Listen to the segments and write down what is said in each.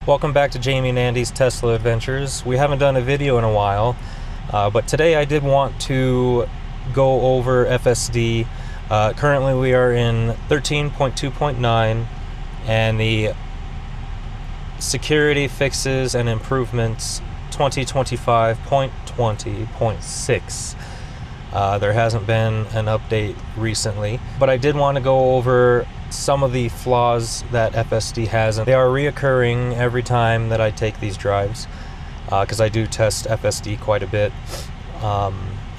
Welcome back to Jamie and Andy's Tesla Adventures. We haven't done a video in a while, but today I did want to go over FSD. Currently we are in 13.2.9 and the Security Fixes and Improvements 2025.20.6. There hasn't been an update recently, but I did want to go over some of the flaws that FSD has, and they are reoccurring every time that I take these drives, because I do test FSD quite a bit,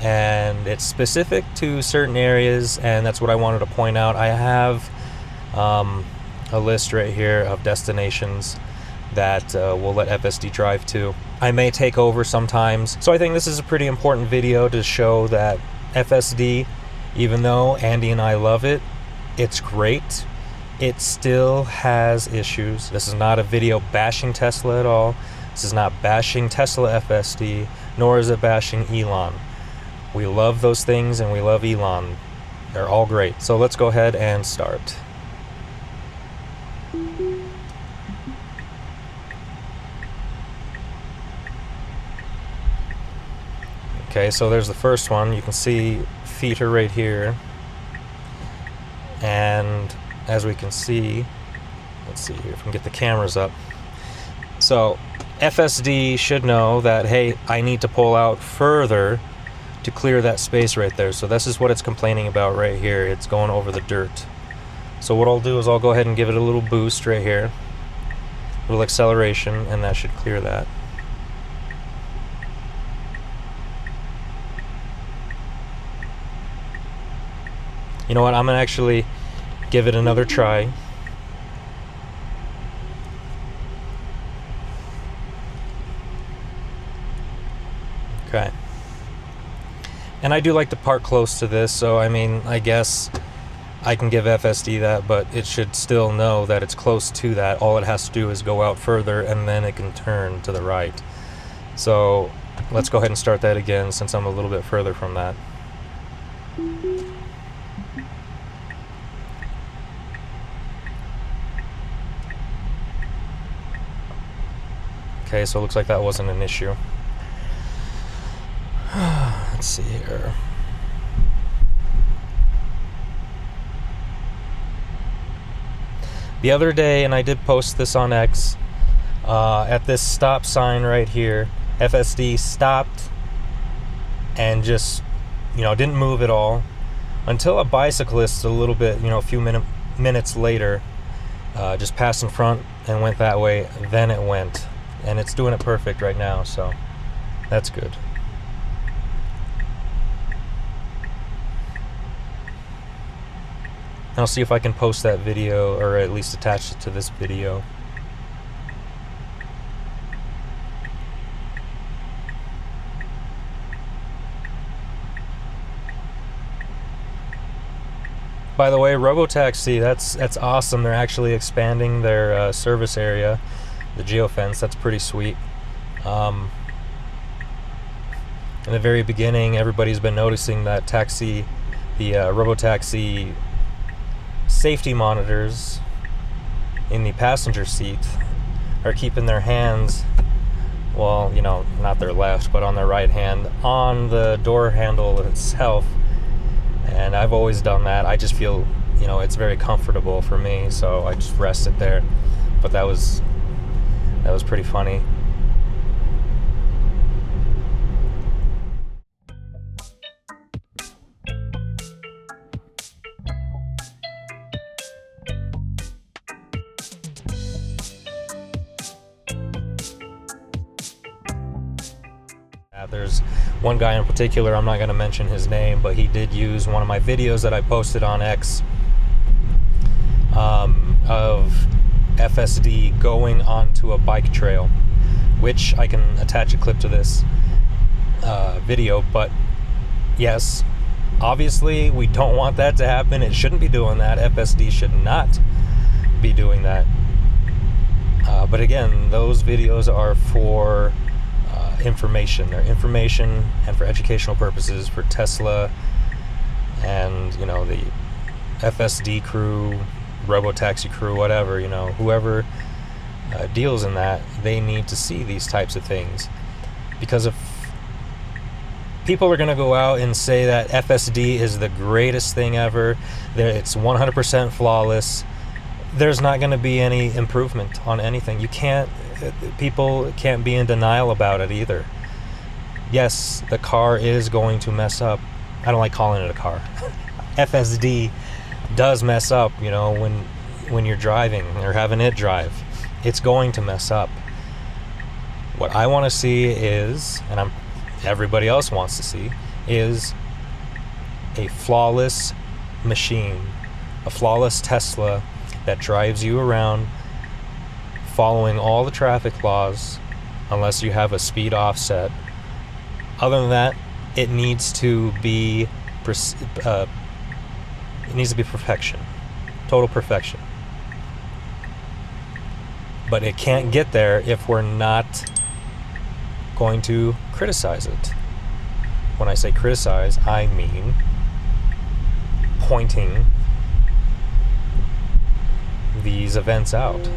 and it's specific to certain areas, and that's what I wanted to point out. I have a list right here of destinations that we'll let FSD drive to. I may take over sometimes, so I think this is a pretty important video to show that FSD, even though Andy and I love it, it's great, it still has issues. This is not a video bashing Tesla at all. This is not bashing Tesla FSD, nor is it bashing Elon. We love those things and we love Elon. They're all great. So let's go ahead and start. Okay, so there's the first one. You can see feet are right here. And as we can see, let's see here if we can get the cameras up. So FSD should know that, hey, I need to pull out further to clear that space right there. So this is what it's complaining about right here. It's going over the dirt. So what I'll do is I'll go ahead and give it a little boost right here, a little acceleration, and that should clear that. You know what, I'm gonna actually give it another try. Okay. And I do like to park close to this, so I mean, I guess I can give FSD that, but it should still know that it's close to that. All it has to do is go out further and then it can turn to the right. So let's go ahead and start that again since I'm a little bit further from that. Okay, so it looks like that wasn't an issue. Let's see here. The other day, and I did post this on X, at this stop sign right here, FSD stopped and just, didn't move at all until a bicyclist a little bit, a few minutes later, just passed in front and went that way, then it went. And it's doing it perfect right now, so that's good. I'll see if I can post that video, or at least attach it to this video. By the way, Robotaxi, that's awesome. They're actually expanding their service area. The geofence, that's pretty sweet. In the very beginning, everybody's been noticing that the Robotaxi safety monitors in the passenger seat are keeping their hands, well, not their left, but on their right hand, on the door handle itself. And I've always done that. I just feel, it's very comfortable for me, so I just rest it there. But that was pretty funny. There's one guy in particular, I'm not going to mention his name, but he did use one of my videos that I posted on X of FSD going onto a bike trail, which I can attach a clip to this video. But yes, obviously we don't want that to happen. It shouldn't be doing that. FSD should not be doing that. But again, those videos are for information. They're information and for educational purposes for Tesla and the FSD crew, Robotaxi crew, whatever, whoever deals in that, they need to see these types of things. Because if people are going to go out and say that FSD is the greatest thing ever, that it's 100% flawless, there's not going to be any improvement on anything. People can't be in denial about it either. Yes, the car is going to mess up. I don't like calling it a car. FSD does mess up, when you're driving or having it drive. It's going to mess up. What I want to see is, and everybody else wants to see, is a flawless machine, a flawless Tesla that drives you around following all the traffic laws, unless you have a speed offset. Other than that, it needs to be perfection, total perfection. But it can't get there if we're not going to criticize it. When I say criticize, I mean pointing these events out.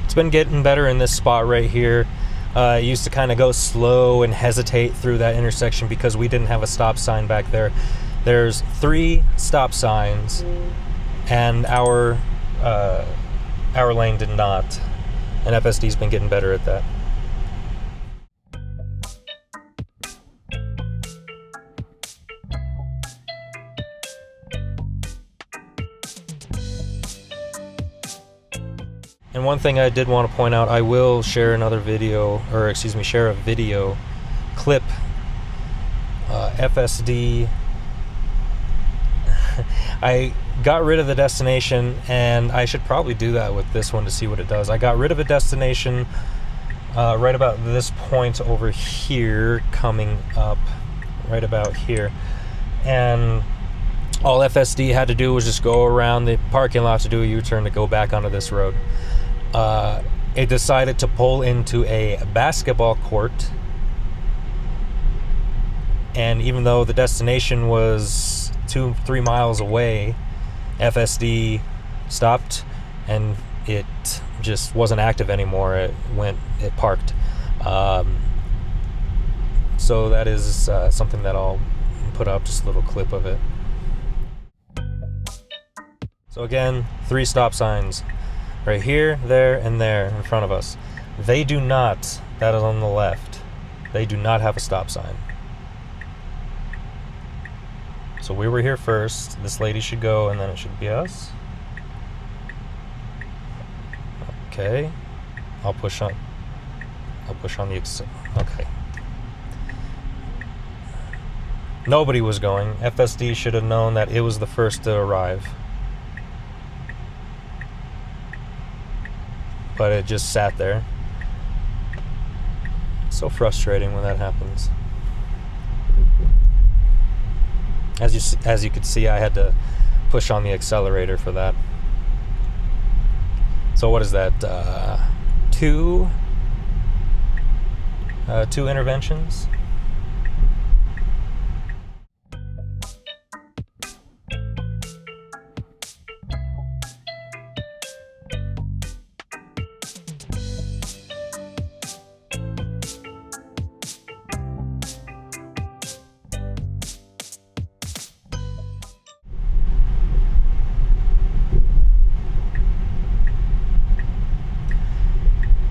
It's been getting better in this spot right here. It used to kind of go slow and hesitate through that intersection because we didn't have a stop sign back there. There's 3 stop signs, and our lane did not. And FSD's been getting better at that. And one thing I did want to point out, I will share another video, share a video clip. FSD. I got rid of the destination, and I should probably do that with this one to see what it does. I got rid of a destination right about this point over here, coming up right about here. And all FSD had to do was just go around the parking lot to do a U-turn to go back onto this road. It decided to pull into a basketball court, and even though the destination was 2-3 miles away, FSD stopped and it just wasn't active anymore. It parked. So that is something that I'll put up, just a little clip of it. So again, 3 stop signs. Right here, there, and there in front of us. They do not, that is on the left, they do not have a stop sign. So we were here first, this lady should go, and then it should be us. Okay. I'll push on the, okay. Nobody was going. FSD should have known that it was the first to arrive. But it just sat there. It's so frustrating when that happens. As you could see, I had to push on the accelerator for that. So what is that? 2 interventions.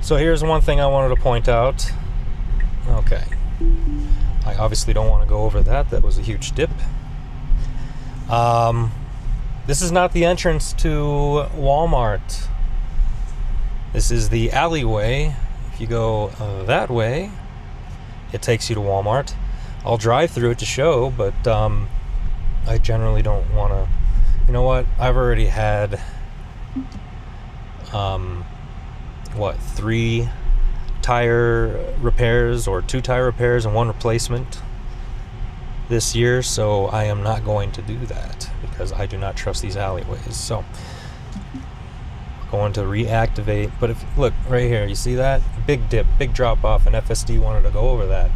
So here's one thing I wanted to point out. Okay. I obviously don't want to go over that. That was a huge dip. This is not the entrance to Walmart. This is the alleyway. If you go that way, it takes you to Walmart. I'll drive through it to show, but I generally don't want to. You know what? I've already had 3 tire repairs or 2 tire repairs and 1 replacement this year, so I am not going to do that because I do not trust these alleyways. So I'm going to reactivate. But if look right here, you see that big dip, big drop off, and FSD wanted to go over that.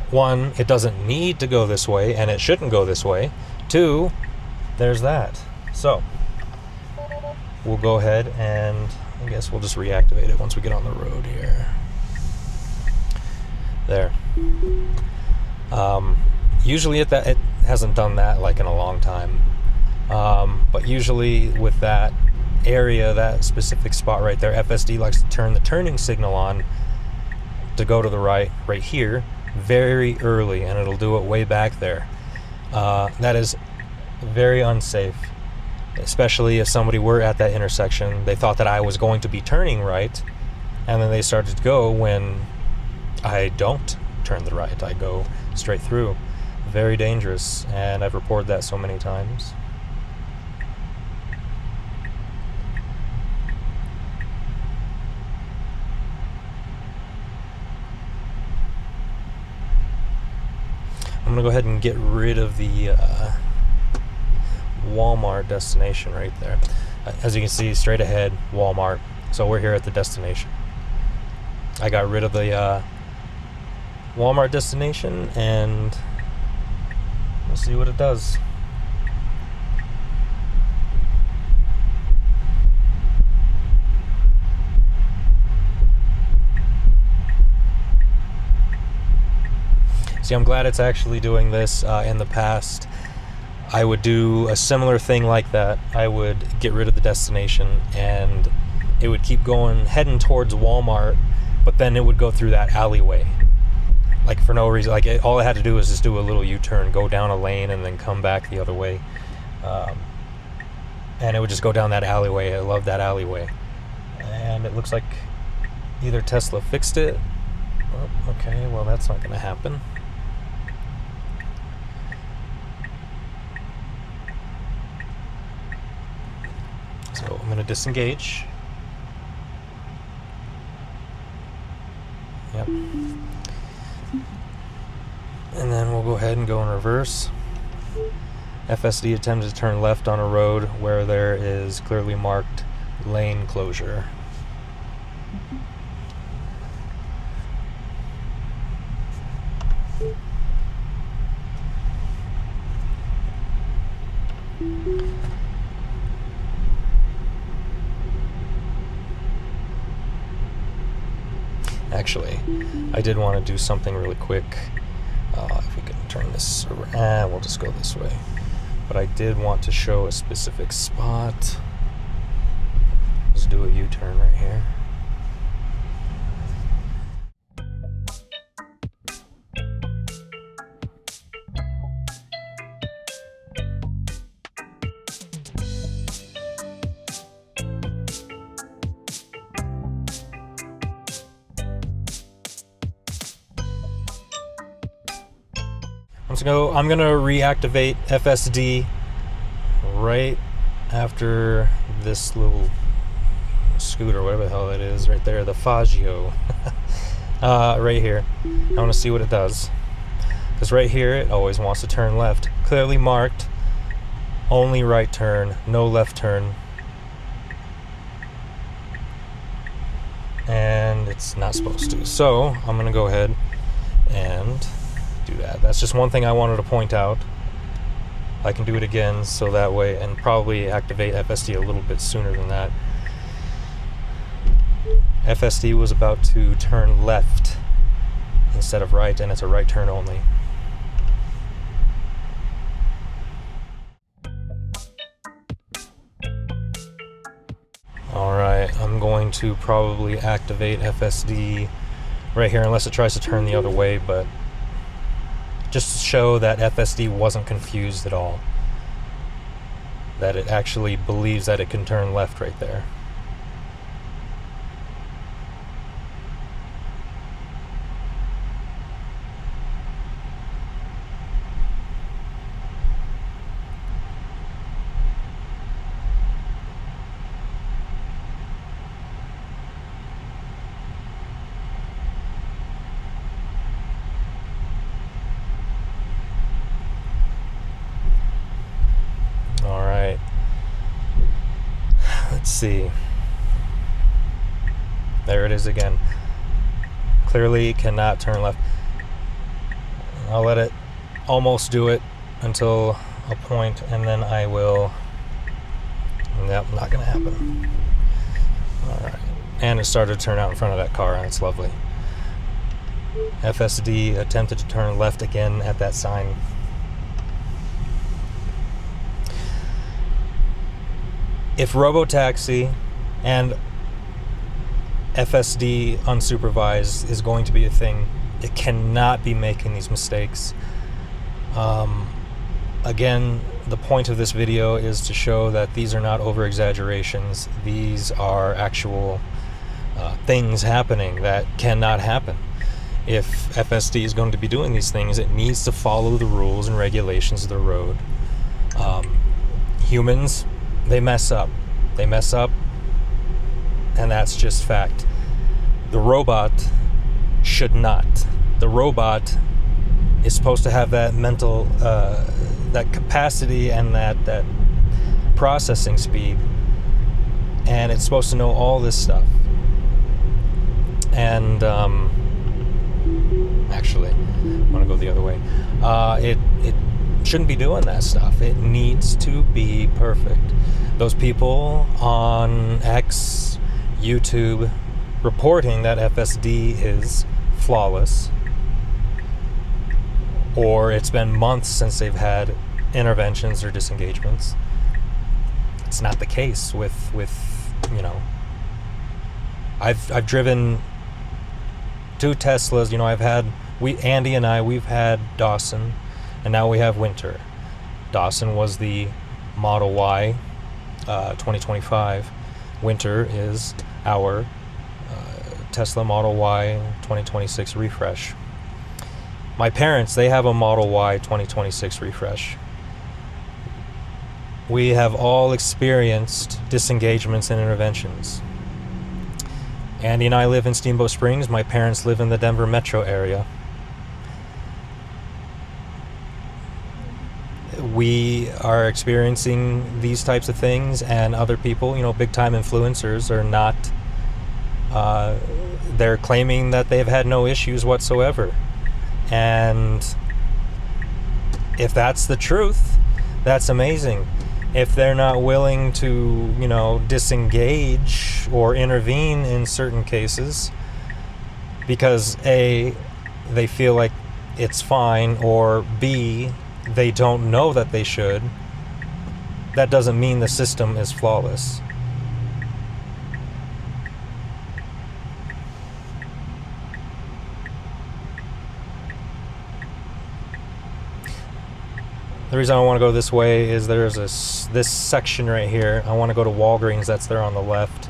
1, it doesn't need to go this way, and it shouldn't go this way. 2, there's that. So we'll go ahead and I guess we'll just reactivate it once we get on the road here. There. Usually it hasn't done that like in a long time. But usually with that area, that specific spot right there, FSD likes to turn the turning signal on to go to the right here, very early, and it'll do it way back there. That is very unsafe, especially if somebody were at that intersection, they thought that I was going to be turning right, and then they started to go when I don't turn the right, I go straight through. Very dangerous, and I've reported that so many times. I'm gonna go ahead and get rid of the Walmart destination right there. As you can see, straight ahead, Walmart. So we're here at the destination. I got rid of the Walmart destination, and we'll see what it does. See, I'm glad it's actually doing this. In the past, I would do a similar thing like that. I would get rid of the destination, and it would keep going, heading towards Walmart, but then it would go through that alleyway. Like for no reason. Like all I had to do was just do a little U-turn, go down a lane, and then come back the other way. And it would just go down that alleyway. I love that alleyway. And it looks like either Tesla fixed it. Oh, okay, well that's not going to happen. So I'm going to disengage. Yep. And then we'll go ahead and go in reverse. FSD attempted to turn left on a road where there is clearly marked lane closure. Actually, I did want to do something really quick. If we can turn this around, we'll just go this way. But I did want to show a specific spot. Let's do a U-turn right here. I'm going to reactivate FSD right after this little scooter, whatever the hell that is, right there, the Faggio, right here. I want to see what it does. Because right here, it always wants to turn left. Clearly marked, only right turn, no left turn. And it's not supposed to. So, I'm going to go ahead and do that. That's just one thing I wanted to point out. I can do it again so that way, and probably activate FSD a little bit sooner than that. FSD was about to turn left instead of right, and it's a right turn only. Alright, I'm going to probably activate FSD right here unless it tries to turn the other way, but just to show that FSD wasn't confused at all. That it actually believes that it can turn left right there. Let's see. There it is again. Clearly cannot turn left. I'll let it almost do it until a point, and then I will Yep, not gonna happen. Alright. And it started to turn out in front of that car, and it's lovely. FSD attempted to turn left again at that sign. If Robotaxi and FSD unsupervised is going to be a thing, it cannot be making these mistakes. Again, the point of this video is to show that these are not over-exaggerations. These are actual things happening that cannot happen. If FSD is going to be doing these things, it needs to follow the rules and regulations of the road. Humans, they mess up. They mess up, and that's just fact. The robot should not. The robot is supposed to have that mental, that capacity and that processing speed, and it's supposed to know all this stuff. And actually, I want to go the other way. It shouldn't be doing that stuff. It needs to be perfect. Those people on X, YouTube, reporting that FSD is flawless, or it's been months since they've had interventions or disengagements. It's not the case with you know. I've driven 2 Teslas. You know, Andy and I, we've had Dawson, and now we have Winter. Dawson was the Model Y 2025. Winter is our Tesla Model Y 2026 refresh. My parents, they have a Model Y 2026 refresh. We have all experienced disengagements and interventions. Andy and I live in Steamboat Springs. My parents live in the Denver metro area. We are experiencing these types of things, and other people, you know, big time influencers are not, they're claiming that they've had no issues whatsoever. And if that's the truth, that's amazing. If they're not willing to, you know, disengage or intervene in certain cases because A, they feel like it's fine, or B, they don't know that they should, that doesn't mean the system is flawless. The reason I want to go this way is there's this section right here. I want to go to Walgreens, that's there on the left.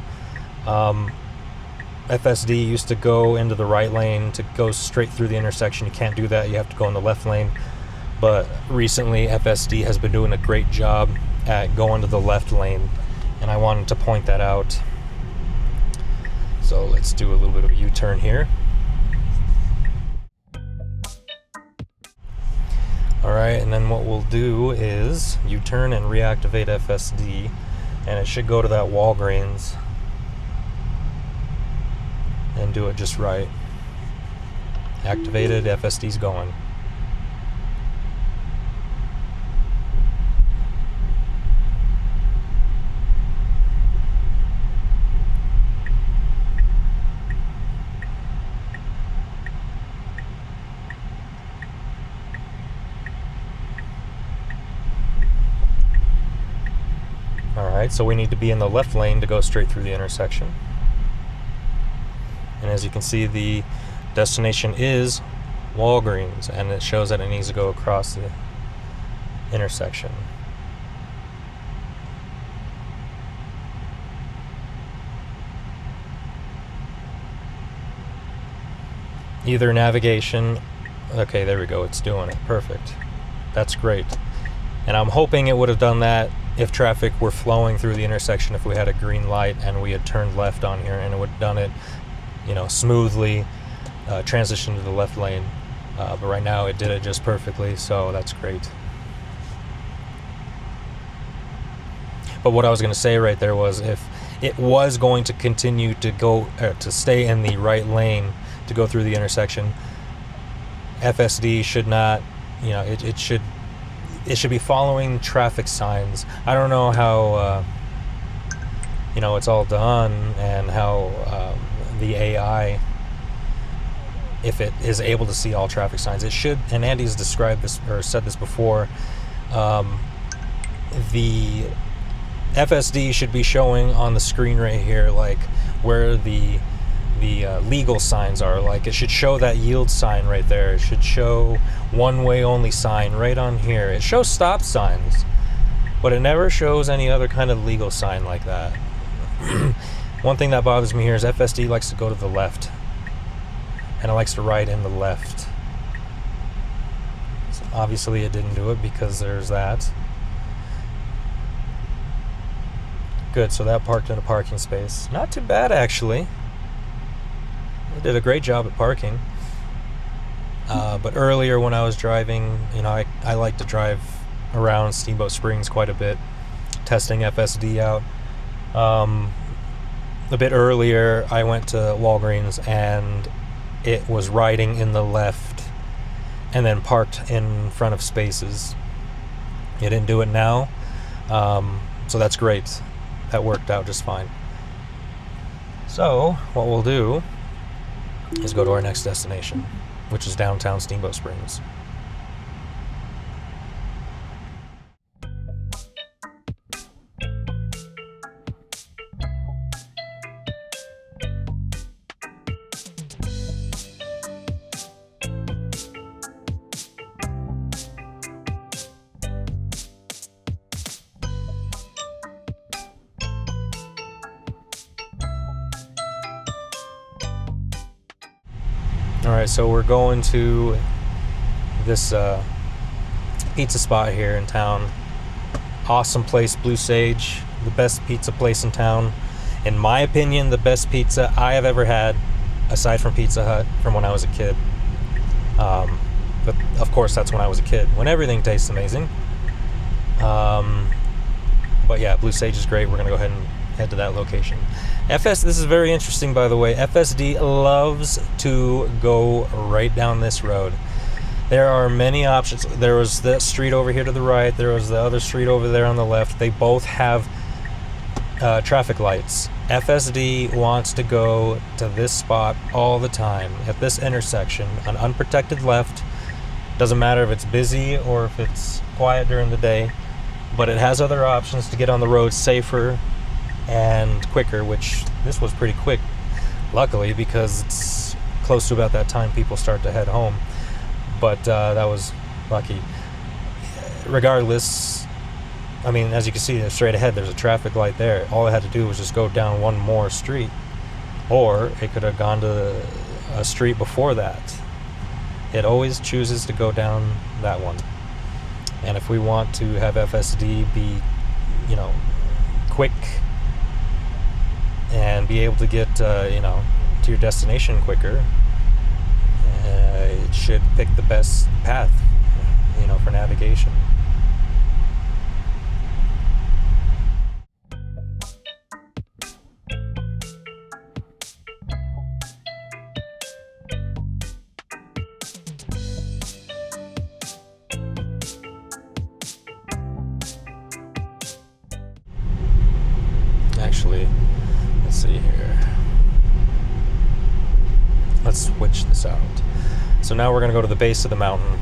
FSD used to go into the right lane to go straight through the intersection. You can't do that, you have to go in the left lane. But recently FSD has been doing a great job at going to the left lane, and I wanted to point that out. So let's do a little bit of a U-turn here. Alright, and then what we'll do is U-turn and reactivate FSD, and it should go to that Walgreens and do it just right. Activated, FSD's going. Alright, so we need to be in the left lane to go straight through the intersection. And as you can see, the destination is Walgreens, and it shows that it needs to go across the intersection. Either navigation, okay, there we go, it's doing it, perfect. That's great. And I'm hoping it would have done that if traffic were flowing through the intersection, if we had a green light and we had turned left on here, and it would have done it, you know, smoothly, transition to the left lane. But right now it did it just perfectly, so that's great. But what I was going to say right there was, if it was going to continue to go, to stay in the right lane to go through the intersection, FSD should not, you know, it should be following traffic signs. I don't know how it's all done, and how the AI, if it is able to see all traffic signs, it should, and Andy's described this or said this before, the FSD should be showing on the screen right here, like where the legal signs are. Like it should show that yield sign right there. It should show one-way only sign right on here. It shows stop signs, but it never shows any other kind of legal sign like that. One thing that bothers me here is FSD likes to go to the left, and it likes to ride in the left. So obviously it didn't do it because there's that. Good, so that parked in a parking space. Not too bad, actually. They did a great job at parking. But earlier when I was driving, I like to drive around Steamboat Springs quite a bit, testing FSD out. A bit earlier, I went to Walgreens, and it was riding in the left and then parked in front of spaces. It didn't do it now, so that's great. That worked out just fine. So what we'll do is go to our next destination, which is downtown Steamboat Springs. Alright, so we're going to this pizza spot here in town. Awesome place, Blue Sage. The best pizza place in town. In my opinion, the best pizza I have ever had, aside from Pizza Hut, from when I was a kid. But of course, that's when I was a kid, when everything tastes amazing. But yeah, Blue Sage is great. We're going to go ahead and head to that location. This is very interesting, by the way. FSD loves to go right down this road. There are many options. There was the street over here to the right. There was the other street over there on the left. They both have traffic lights. FSD wants to go to this spot all the time. At this intersection, an unprotected left. Doesn't matter if it's busy or if it's quiet during the day. But it has other options to get on the road safer and quicker, which this was pretty quick, luckily, because it's close to about that time people start to head home. But that was lucky. Regardless, I mean, as you can see, straight ahead there's a traffic light there. All I had to do was just go down one more street, or it could have gone to a street before that. It always chooses to go down that one. And if we want to have FSD be, quick and be able to get, to your destination quicker, it should pick the best path, for navigation. Actually, let's see here. Let's switch this out. So now we're going to go to the base of the mountain.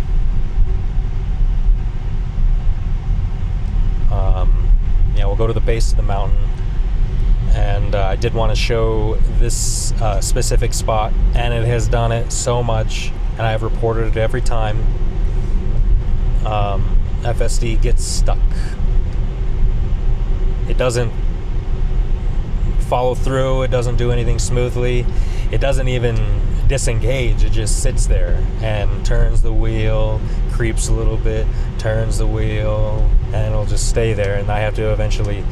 We'll go to the base of the mountain. And I did want to show this specific spot, and it has done it so much, and I have reported it every time. FSD gets stuck. It doesn't follow through. It doesn't do anything smoothly. It doesn't even disengage. It just sits there and turns the wheel, creeps a little bit, turns the wheel, and it'll just stay there, and I have to eventually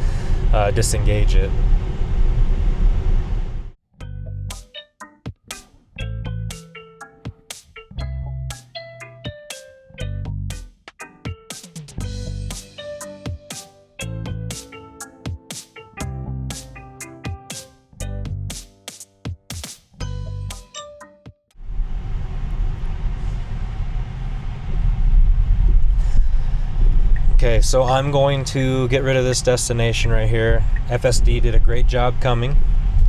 disengage it. Okay, so I'm going to get rid of this destination right here. FSD did a great job coming,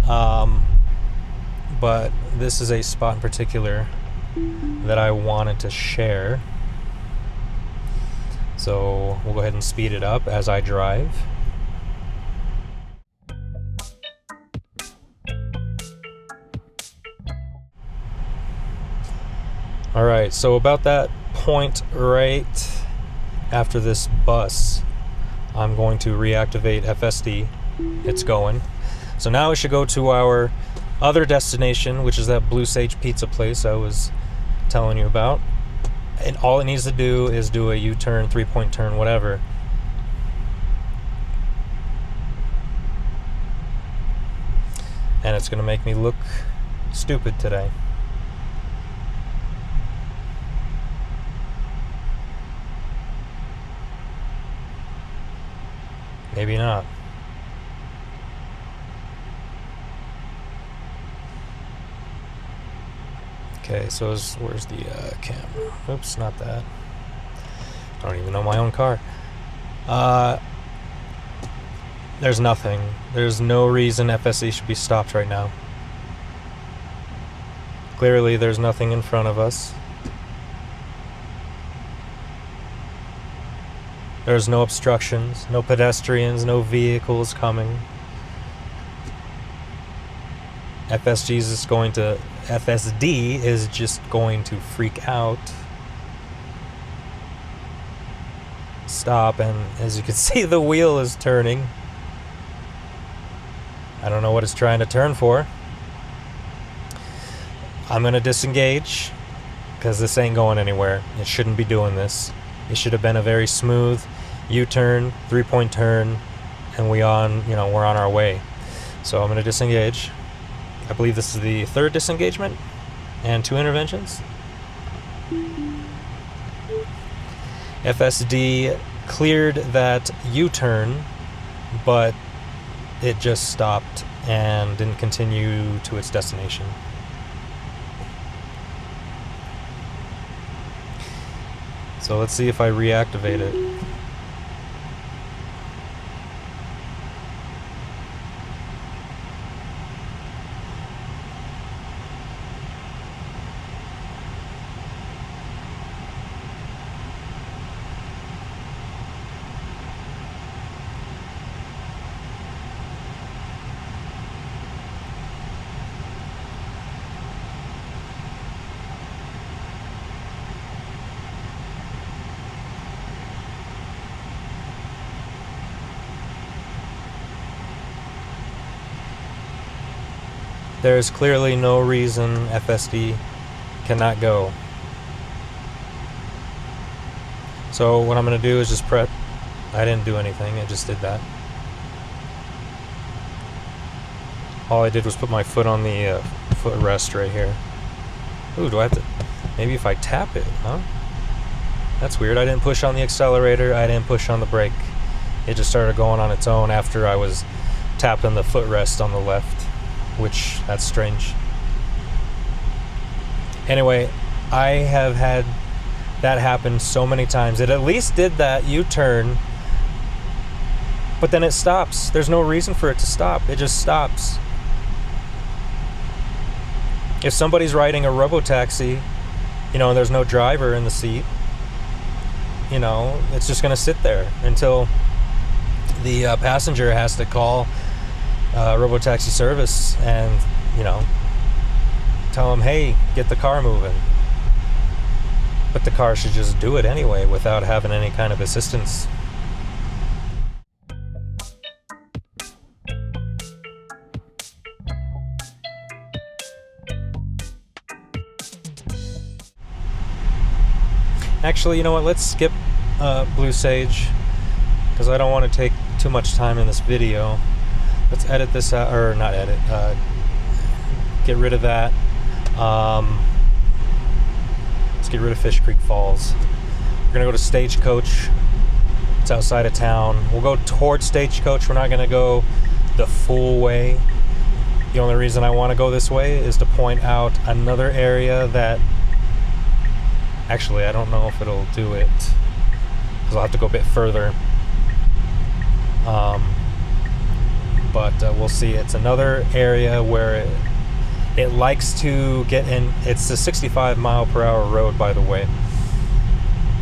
but this is a spot in particular that I wanted to share. So we'll go ahead and speed it up as I drive. Alright, so about that point right after this bus, I'm going to reactivate FSD. It's going. So now we should go to our other destination, which is that Blue Sage pizza place I was telling you about. And all it needs to do is do a U-turn, 3-point turn, whatever. And it's going to make me look stupid today. Maybe not. Okay, so where's the camera? Oops, not that. I don't even know my own car. There's nothing. There's no reason FSD should be stopped right now. Clearly, there's nothing in front of us. There's no obstructions, no pedestrians, no vehicles coming. FSD is just going to freak out. Stop, and as you can see, the wheel is turning. I don't know what it's trying to turn for. I'm gonna disengage because this ain't going anywhere. It shouldn't be doing this. It should have been a very smooth U-turn, 3-point turn, and we're on our way. So I'm gonna disengage. I believe this is the third disengagement and 2 interventions. FSD cleared that U-turn, but it just stopped and didn't continue to its destination. So let's see if I reactivate it. There is clearly no reason FSD cannot go. So what I'm going to do is just prep. I didn't do anything, it just did that. All I did was put my foot on the footrest right here. Ooh, do I have to... Maybe if I tap it, huh? That's weird. I didn't push on the accelerator, I didn't push on the brake. It just started going on its own after I was tapped on the footrest on the left. Which, that's strange. Anyway, I have had that happen so many times. It at least did that U-turn, but then it stops. There's no reason for it to stop. It just stops. If somebody's riding a Robotaxi, and there's no driver in the seat, it's just going to sit there until the passenger has to call Robotaxi service and tell them, hey, get the car moving. But the car should just do it anyway without having any kind of assistance. Actually, you know what, let's skip Blue Sage because I don't want to take too much time in this video. Let's edit this out, or not edit, get rid of that. Let's get rid of Fish Creek Falls. We're gonna go to Stagecoach. It's outside of town. We'll go towards Stagecoach. We're not gonna go the full way. The only reason I wanna go this way is to point out another area that, actually, I don't know if it'll do it. because I'll have to go a bit further. But we'll see. It's another area where it likes to get in. It's a 65 mile per hour road, by the way.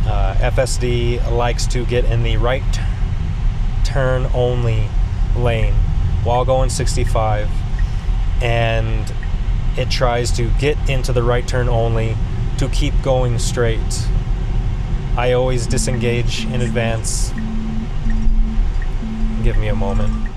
FSD likes to get in the right turn only lane while going 65, and it tries to get into the right turn only to keep going straight. I always disengage in advance. Give me a moment.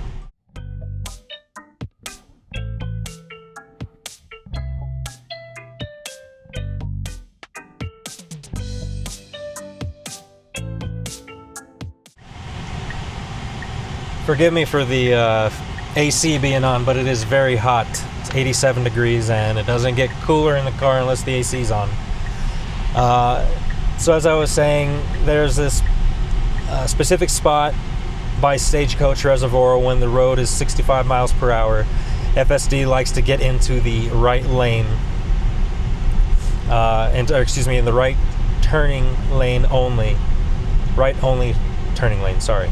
Forgive me for the AC being on, but it is very hot. It's 87 degrees, and it doesn't get cooler in the car unless the AC is on. So as I was saying, there's this specific spot by Stagecoach Reservoir when the road is 65 miles per hour. FSD likes to get into the right lane, in the right turning lane only. Right only turning lane, sorry.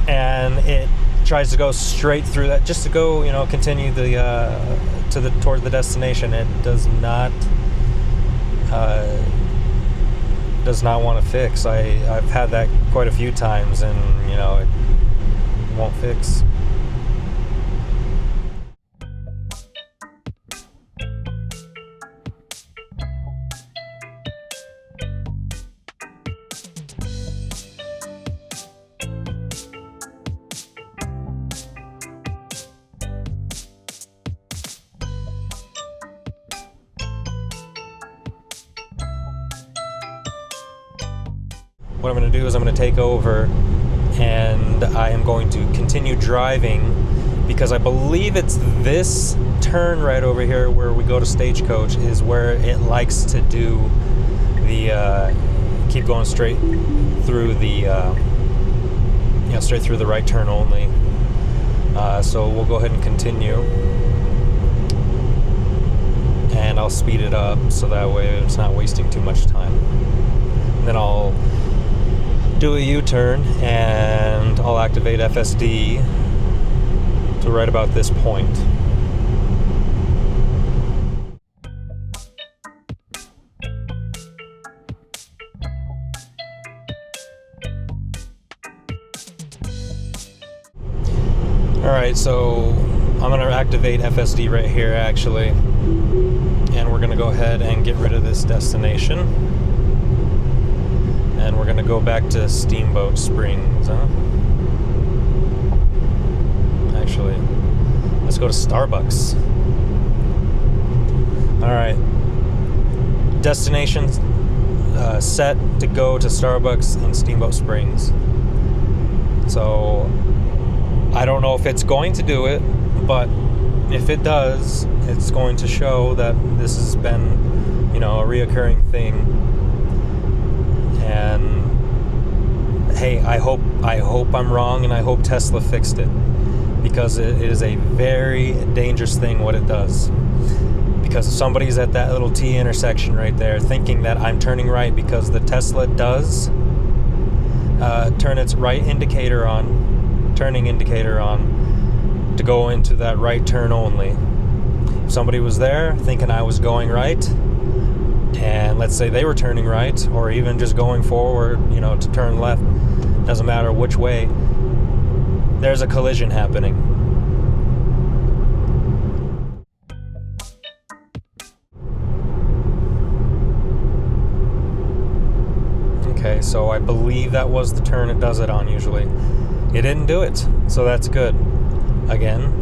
And it tries to go straight through that, just to go, continue towards the destination. It does not want to fix. I've had that quite a few times, and it won't fix. What I'm going to do is I'm going to take over, and I am going to continue driving, because I believe it's this turn right over here where we go to Stagecoach is where it likes to do the keep going straight through the straight through the right turn only. So we'll go ahead and continue, and I'll speed it up so that way it's not wasting too much time. And then I'll do a U-turn, and I'll activate FSD to right about this point. Alright, so I'm going to activate FSD right here, actually, and we're going to go ahead and get rid of this destination. And we're going to go back to Steamboat Springs, huh? Actually, let's go to Starbucks. Alright. Destination set to go to Starbucks in Steamboat Springs. So, I don't know if it's going to do it, but if it does, it's going to show that this has been, a reoccurring thing. And hey, I hope I'm wrong, and I hope Tesla fixed it, because it is a very dangerous thing what it does. Because if somebody's at that little T intersection right there thinking that I'm turning right, because the Tesla does turn its right indicator on, turning indicator on, to go into that right turn only. If somebody was there thinking I was going right, and let's say they were turning right, or even just going forward, to turn left, doesn't matter which way, there's a collision happening. Okay, so I believe that was the turn it does it on usually. It didn't do it, so that's good. Again,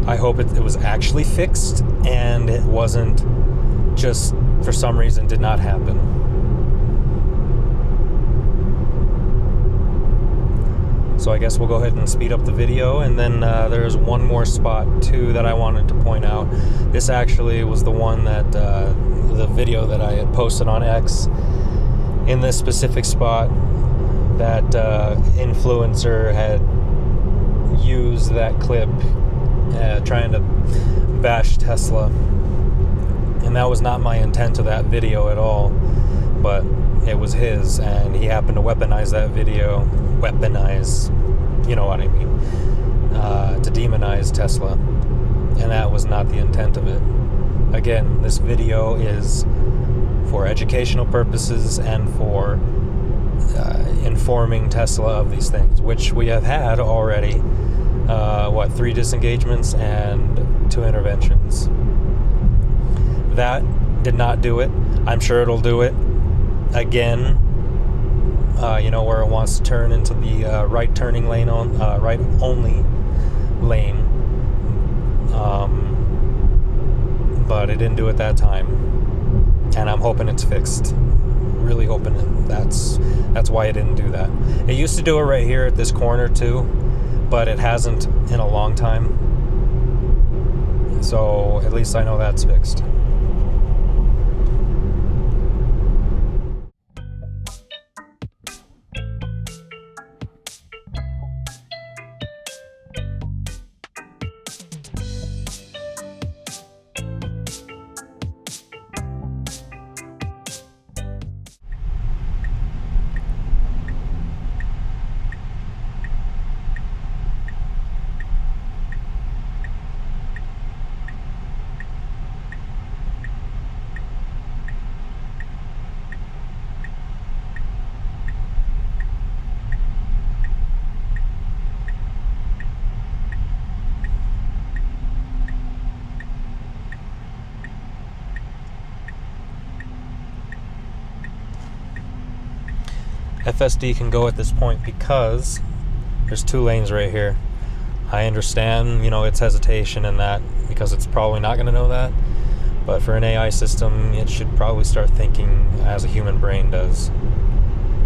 I hope it was actually fixed, and it wasn't just for some reason did not happen. So I guess we'll go ahead and speed up the video, and then there's one more spot too that I wanted to point out. This actually was the one that the video that I had posted on X. In this specific spot, that influencer had used that clip trying to bash Tesla. And that was not my intent of that video at all. but it was his, and he happened to weaponize that video. Weaponize, you know what I mean, to demonize Tesla, and that was not the intent of it. Again, this video is for educational purposes and for informing Tesla of these things, which we have had already. 3 disengagements and 2 interventions. That did not do it. I'm sure it'll do it again. Where it wants to turn into the right turning lane on right only lane. But it didn't do it that time, and I'm hoping it's fixed. Really hoping that's why it didn't do that. It used to do it right here at this corner too, but it hasn't in a long time. So at least I know that's fixed. FSD can go at this point because there's 2 lanes right here. I understand, its hesitation in that, because it's probably not going to know that. But for an AI system, it should probably start thinking as a human brain does.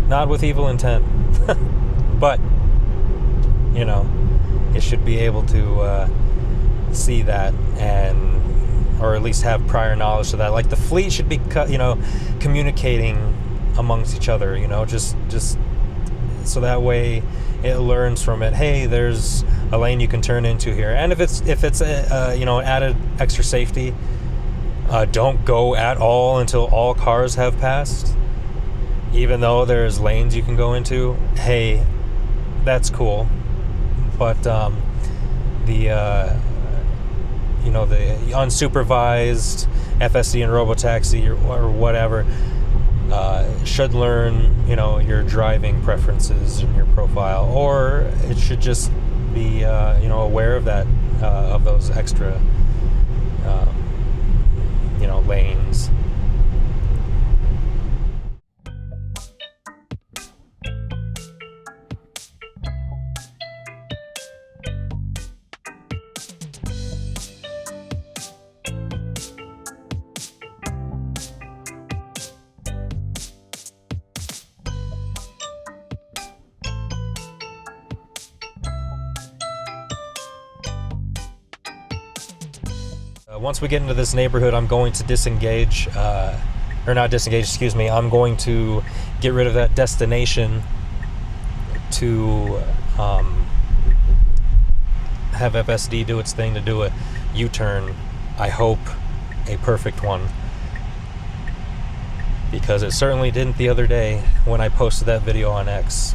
Not with evil intent, but, it should be able to see that, or at least have prior knowledge of that. Like the fleet should be, communicating amongst each other, just so that way it learns from it. Hey, there's a lane you can turn into here, and if it's added extra safety, don't go at all until all cars have passed, even though there's lanes you can go into. Hey, that's cool, but the unsupervised FSD and Robotaxi or whatever should learn, your driving preferences and your profile, or it should just be, aware of that, of those extra, lanes. Once we get into this neighborhood, I'm going to disengage, I'm going to get rid of that destination to have FSD do its thing, to do a U-turn. I hope a perfect one, because it certainly didn't the other day when I posted that video on X.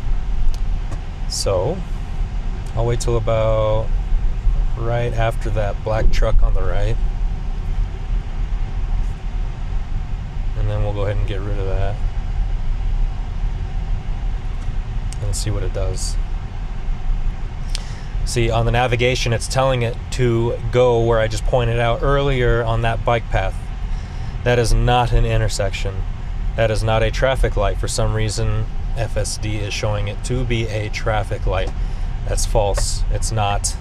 So I'll wait till about right after that black truck on the right, and then we'll go ahead and get rid of that and see what it does. See, on the navigation, it's telling it to go where I just pointed out earlier on that bike path. That is not an intersection. That is not a traffic light. For some reason, FSD is showing it to be a traffic light. That's false. It's not.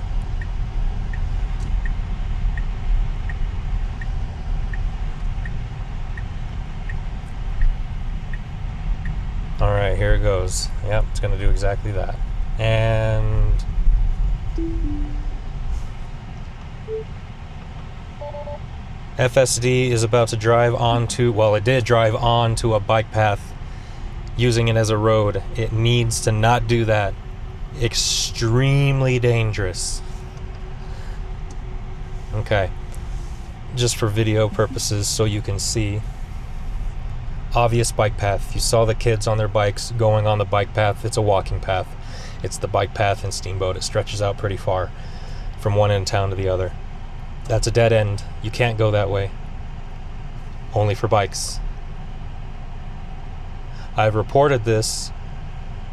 Alright, here it goes. Yep, it's going to do exactly that. And FSD is about to drive onto, well, it did drive onto a bike path using it as a road. It needs to not do that. Extremely dangerous. Okay. Just for video purposes, so you can see. obvious bike path. You saw the kids on their bikes going on the bike path. It's a walking path. It's the bike path in Steamboat. It stretches out pretty far from one end of town to the other. That's a dead end. You can't go that way. Only for bikes. I've reported this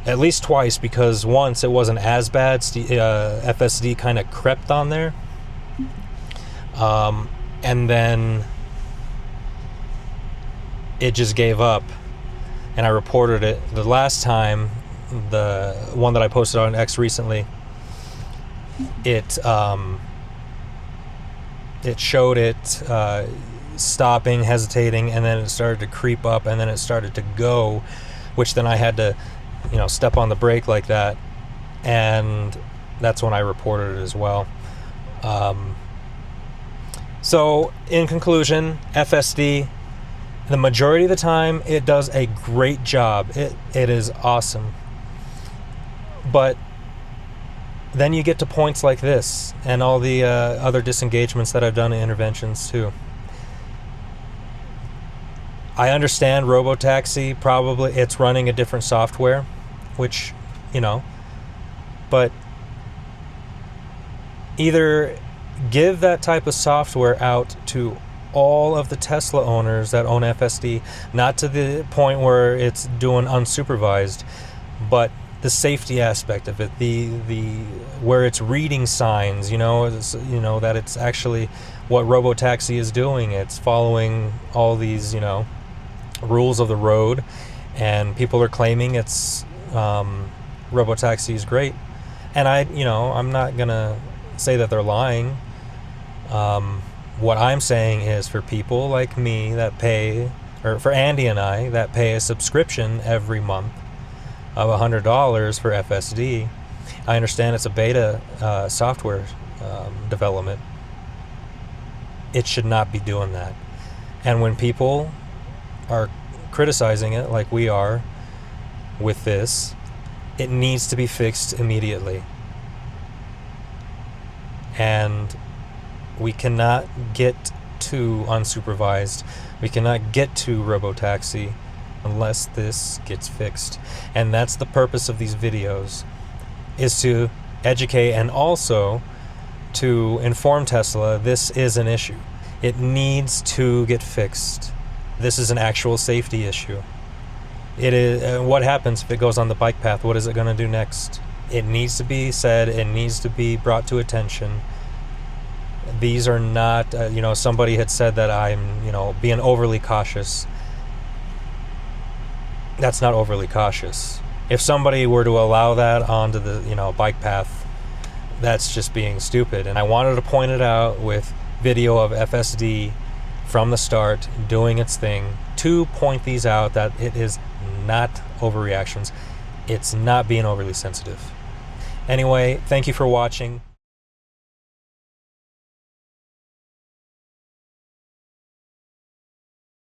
at least twice, because once it wasn't as bad. FSD kind of crept on there. And then it just gave up, and I reported it. The last time, the one that I posted on X recently, it showed it stopping, hesitating, and then it started to creep up, and then it started to go, which then I had to, step on the brake like that, and that's when I reported it as well. So in conclusion, FSD, the majority of the time, it does a great job. It is awesome. But then you get to points like this and all the other disengagements that I've done in interventions too. I understand Robotaxi, probably it's running a different software, which, but either give that type of software out to all of the Tesla owners that own FSD, not to the point where it's doing unsupervised, but the safety aspect of it, the where it's reading signs, that it's actually what Robotaxi is doing. It's following all these, rules of the road, and people are claiming it's Robotaxi is great, and I'm not gonna say that they're lying. What I'm saying is, for people like me that pay, or for Andy and I that pay a subscription every month of $100 for FSD, I understand it's a beta software development. It should not be doing that. And when people are criticizing it like we are with this, it needs to be fixed immediately. And we cannot get to unsupervised. We cannot get to Robotaxi unless this gets fixed. And that's the purpose of these videos, is to educate and also to inform Tesla this is an issue. It needs to get fixed. This is an actual safety issue. It is. What happens if it goes on the bike path? What is it going to do next? It needs to be said. It needs to be brought to attention. These are not, somebody had said that I'm, being overly cautious. That's not overly cautious. If somebody were to allow that onto the, bike path, that's just being stupid. And I wanted to point it out with video of FSD from the start doing its thing, to point these out, that it is not overreactions. It's not being overly sensitive. Anyway, thank you for watching.